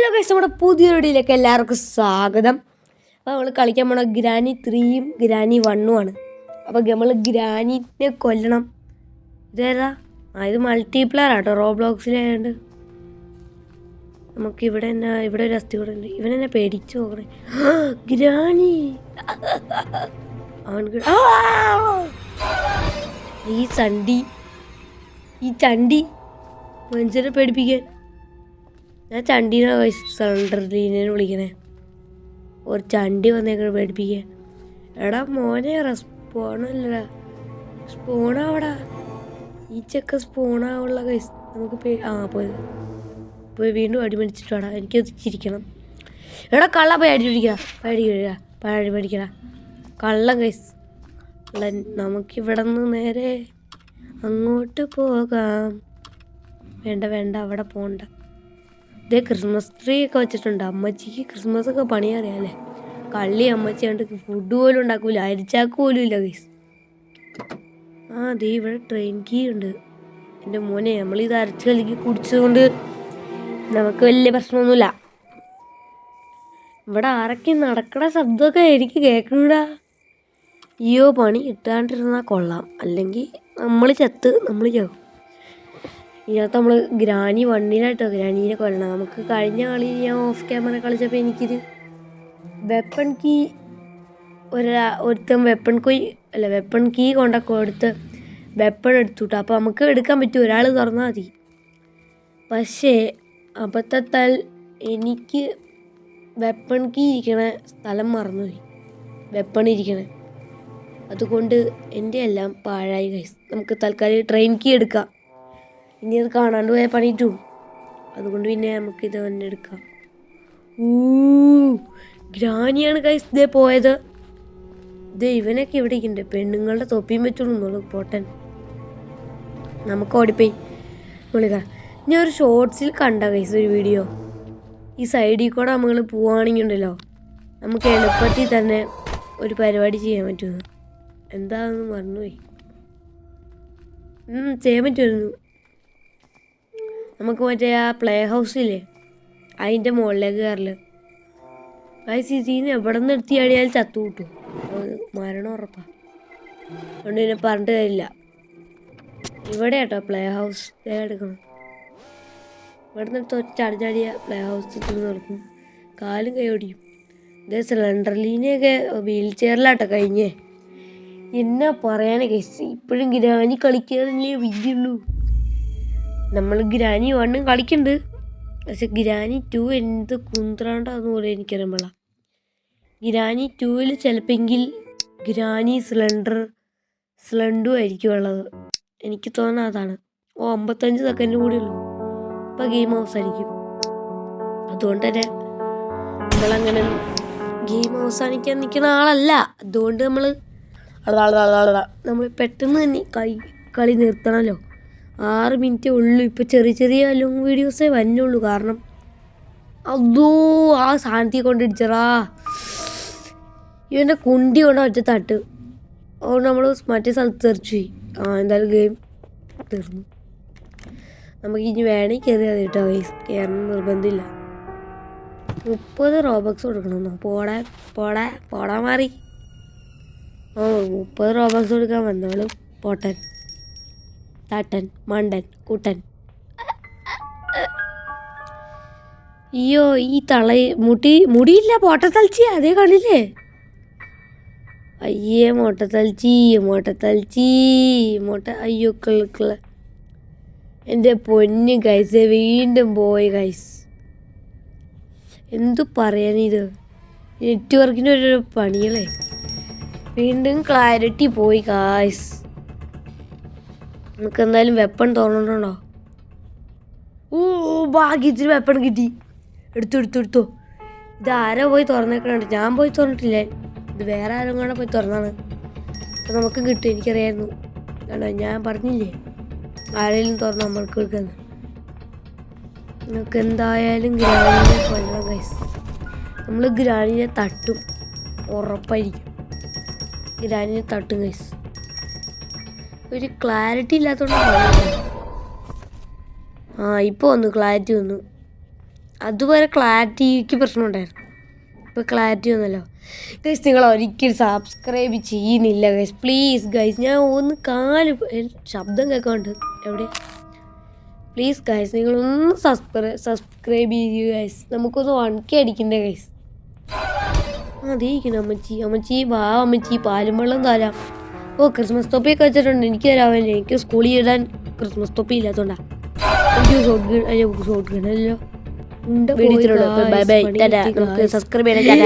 Hello guys, നമ്മുടെ പുതിയ വീഡിയോയിലേക്ക് എല്ലാവർക്കും സ്വാഗതം. അപ്പോൾ നമ്മൾ കളിക്കാൻ പോണ ഗ്രാനി 3യും ഗ്രാനി 1ഉമാണ്. അപ്പോൾ നമ്മൾ ഗ്രാനിനെ കൊല്ലണം. ഇതേതാ? ഇത് മൾട്ടിപ്ലെയർ ആട്ടോ, റോബ്ലോക്സിലായതുകൊണ്ട്. നമുക്കിവിടെ തന്നെ ഇവിടെ ഒരു അസ്ഥി കൂടെ ഉണ്ട്. ഇവനെന്നെ പേടിച്ചു നോക്കണേ. ഗ്രാനി അവൻ ഈ ചണ്ടി മനുഷ്യരെ പേടിപ്പിക്കാൻ. ഞാൻ ചണ്ടീനെ സണ്ടർലീനെ വിളിക്കണേ. ഒരു ചണ്ടി വന്നേക്കണ പേടിപ്പിക്കാൻ. എടാ മോനെ സ്പോണല്ലടാ, സ്പോണാവടാ. ഈ ചെക്ക സ്പോണാവുള്ള കൈസ്. നമുക്ക് പോയി വീണ്ടും അടിമടിച്ചിട്ട് വേടാ. എനിക്കത് ചിരിക്കണം. എടാ കള്ള പോയി പേടിക്കടാ കള്ളം കൈസ്. നമുക്കിവിടെ നിന്ന് നേരെ അങ്ങോട്ട് പോകാം. വേണ്ട അവിടെ പോകണ്ട. ഇതേ ക്രിസ്മസ് ട്രീ ഒക്കെ വെച്ചിട്ടുണ്ട്. അമ്മച്ചിക്ക് ക്രിസ്മസ് ഒക്കെ പണി അറിയാമല്ലേ. കള്ളി അമ്മച്ചി കണ്ട് ഫുഡ് പോലും ഉണ്ടാക്കൂല, അരിച്ചാക്ക് പോലും ഇല്ല ഗൈസ്. ദേ ഇവിടെ ട്രെയിൻ കീ ഉണ്ട്. എൻ്റെ മോനെ, നമ്മളിത് അരച്ച് കലക്കി കുടിച്ചതുകൊണ്ട് നമുക്ക് വലിയ പ്രശ്നമൊന്നുമില്ല. ഇവിടെ ആരൊക്കെ നടക്കണ ശബ്ദമൊക്കെ എനിക്ക് കേൾക്കണടാ. അയ്യോ, പണി കിട്ടാണ്ടിരുന്നാൽ കൊള്ളാം, അല്ലെങ്കിൽ നമ്മൾ ചാകും. ഇതിനകത്ത് നമ്മൾ ഗ്രാനി 1ലായിട്ടോ ഗ്രാനീനെ കൊല്ലണം. നമുക്ക് കഴിഞ്ഞ കളി ഞാൻ ഓഫ് ക്യാമറ കളിച്ചപ്പോൾ എനിക്കൊരു വെപ്പൺ കീ ഒരുത്തൻ വെപ്പൺ കീ കൊടുത്ത് വെപ്പൺ എടുത്തുട്ടോ. അപ്പോൾ നമുക്ക് എടുക്കാൻ പറ്റും, ഒരാൾ തുറന്നാൽ മതി. പക്ഷേ അബദ്ധത്താൽ എനിക്ക് വെപ്പൺ കീ ഇരിക്കണ സ്ഥലം മറന്നുപോയി, വെപ്പൺ ഇരിക്കണേ. അതുകൊണ്ട് എൻ്റെ എല്ലാം പാഴായി ഗൈസ്. നമുക്ക് തൽക്കാലം ട്രെയിൻ കീ എടുക്കാം. ഇനി അത് കാണാണ്ട് പോയാൽ പണിയിട്ടു. അതുകൊണ്ട് പിന്നെ നമുക്കിത് തന്നെ എടുക്കാം. ഗ്രാനിയാണ് ഗൈസ് ഇതേ പോയത്. ഇവനൊക്കെ ഇവിടെ ഇരിക്കണ്ടേ, പെണ്ണുങ്ങളുടെ തൊപ്പിയും വെച്ചോളൂ പോട്ടൻ. നമുക്ക് ഓടിപ്പോയി വിളിക്കാം. ഞാൻ ഒരു ഷോർട്സിൽ കണ്ട ഗൈസ് ഒരു വീഡിയോ. ഈ സൈഡിൽ കൂടെ നമ്മൾ പോവുകയാണെങ്കിൽ ഉണ്ടല്ലോ, നമുക്ക് എളുപ്പത്തിൽ തന്നെ ഒരു പരിപാടി ചെയ്യാൻ പറ്റുമെന്ന്. എന്താണെന്ന് മറന്നുപോയി. ചെയ്യാൻ പറ്റുമായിരുന്നു. നമുക്ക് മറ്റേ ആ പ്ലേ ഹൗസില്ലേ, അതിൻ്റെ മുകളിലേക്ക് കയറല്. ഗൈസ്, ഇതിന് എവിടെ നിന്ന് എടുത്തി അടിയാൽ ചത്തു കിട്ടും, മരണം ഉറപ്പാണ്. അതുകൊണ്ട് പിന്നെ പറഞ്ഞിട്ട് കാര്യമില്ല. ഇവിടെ കേട്ടോ പ്ലേ ഹൗസ് എടുക്കണം. ഇവിടെ നിന്ന് ഒറ്റടിച്ചാടിയ പ്ലേ ഹൗസിൽ നടക്കും, കാലും കൈ ഓടിക്കും. ഇതേ സിലിണ്ടർലീനെയൊക്കെ വീൽ ചെയറിലാട്ടോ കഴിഞ്ഞേ. എന്നാ പറയാനേ ഗൈസ്, ഇപ്പോഴും ഗ്രാനി കളിക്കാനല്ലേ വിദ്യുള്ളൂ. നമ്മൾ ഗ്രാനി 1 കളിക്കുന്നുണ്ട്, പക്ഷെ ഗ്രാനി 2 എന്ത് കുന്ത്രാണ്ടാന്ന് പോലെ എനിക്കറിയുമ്പോഴ. ഗ്രാനി 2ൽ ചിലപ്പോൾ ഗ്രാനി സ്ലണ്ടും ആയിരിക്കും ഉള്ളത്. എനിക്ക് തോന്നുന്നത് അതാണ്. 55 സെക്കൻഡ് കൂടി ഉള്ളൂ, ഇപ്പം ഗെയിം അവസാനിക്കും. അതുകൊണ്ട് തന്നെ നമ്മളങ്ങനെ ഗെയിം അവസാനിക്കാൻ നിൽക്കുന്ന ആളല്ല. അതുകൊണ്ട് നമ്മൾ പെട്ടെന്ന് തന്നെ കളി നിർത്തണമല്ലോ. 6 മിനിറ്റേ ഉള്ളൂ. ഇപ്പോൾ ചെറിയ ലോങ് വീഡിയോസേ വന്നുള്ളൂ. കാരണം അതോ ആ സാധനത്തിൽ കൊണ്ടിടിച്ചറാ, ഇവൻ്റെ കുണ്ടി കൊണ്ട് ഒറ്റ തട്ട്. അതുകൊണ്ട് നമ്മൾ മറ്റേ സ്ഥലത്ത് തെറിച്ചു പോയി. എന്തായാലും ഗെയിം തീർന്നു. നമുക്ക് ഇനി വേണമെങ്കിൽ കയറിയാൽ കേട്ടോ ഗൈസ്, കയറണം നിർബന്ധമില്ല. 30 റോബക്സ് കൊടുക്കണമെന്നോ? പോടാ മാറി. 30 റോബക്സ് കൊടുക്കാൻ വന്നവള് പോട്ടൻ, താട്ടൻ, മണ്ടൻ, കൂട്ടൻ. അയ്യോ, ഈ മുടിയില്ല, പോട്ടത്തളിച്ചി അതേ കാണില്ലേ? അയ്യേ, അയ്യോ കിള. എൻ്റെ പൊന്ന് ഗൈസ്, വീണ്ടും പോയി ഗൈസ്. എന്തു പറയാനിത്, നെറ്റ്വർക്കിനൊരു പണികളെ. വീണ്ടും ക്ലാരിറ്റി പോയി ഗൈസ്. നമുക്ക് എന്തായാലും വെപ്പൺ തോന്നണോ? ഭാഗ്യത്തിന് വെപ്പൺ കിട്ടി. എടുത്തോ. ഇത് ആരോ പോയി തുറന്നേക്കണുണ്ട്, ഞാൻ പോയി തുറന്നിട്ടില്ലേ. ഇത് വേറെ ആരും കൂടെ പോയി തുറന്നാണ്. അപ്പം നമുക്ക് കിട്ടും, എനിക്കറിയായിരുന്നു. ഞാൻ പറഞ്ഞില്ലേ, ആരെങ്കിലും തുറന്ന് നമ്മൾക്ക് എടുക്കുന്നത്. നമുക്ക് എന്തായാലും ഗ്രാനിനെ കൊല്ലണം ഗൈസ്. നമ്മൾ ഗ്രാനിനെ തട്ടും, ഉറപ്പായിരിക്കും. ഗ്രാനിനെ തട്ടും ഗൈസ്. ഒരു ക്ലാരിറ്റി ഇല്ലാത്തതുകൊണ്ട് ഇപ്പോൾ വന്നു ക്ലാരിറ്റി വന്നു. അതുവരെ ക്ലാരിറ്റിക്ക് പ്രശ്നമുണ്ടായിരുന്നു. ഇപ്പോൾ ക്ലാരിറ്റി വന്നല്ലോ ഗൈസ്. നിങ്ങൾ ഒരിക്കലും സബ്സ്ക്രൈബ് ചെയ്യുന്നില്ല ഗൈസ്, പ്ലീസ് ഗൈസ്. ഞാൻ ഒന്ന് ശബ്ദം കേൾക്കാണ്ട് എവിടെ. പ്ലീസ് ഗൈസ് നിങ്ങളൊന്ന് സബ്സ്ക്രൈബ് ചെയ്യുക ഗൈസ്. നമുക്കൊന്ന് 1K അടിക്കണ്ടേ ഗൈസ്. അതേക്കണം അമ്മച്ചി വാ അമ്മച്ചി, പാലും വെള്ളം തരാം. ഓ ക്രിസ്മസ് തൊപ്പിയൊക്കെ വെച്ചിട്ടുണ്ട്, എനിക്ക് തരാമല്ലോ. എനിക്ക് സ്കൂളിൽ ഇടാൻ ക്രിസ്മസ് തൊപ്പി ഇല്ലാത്തതുകൊണ്ടാ. എനിക്ക് ഷോട്ട് ഗൺ അല്ലോ. Bye bye. നമുക്ക് സബ്സ്ക്രൈബ് ചെയ്യാൻ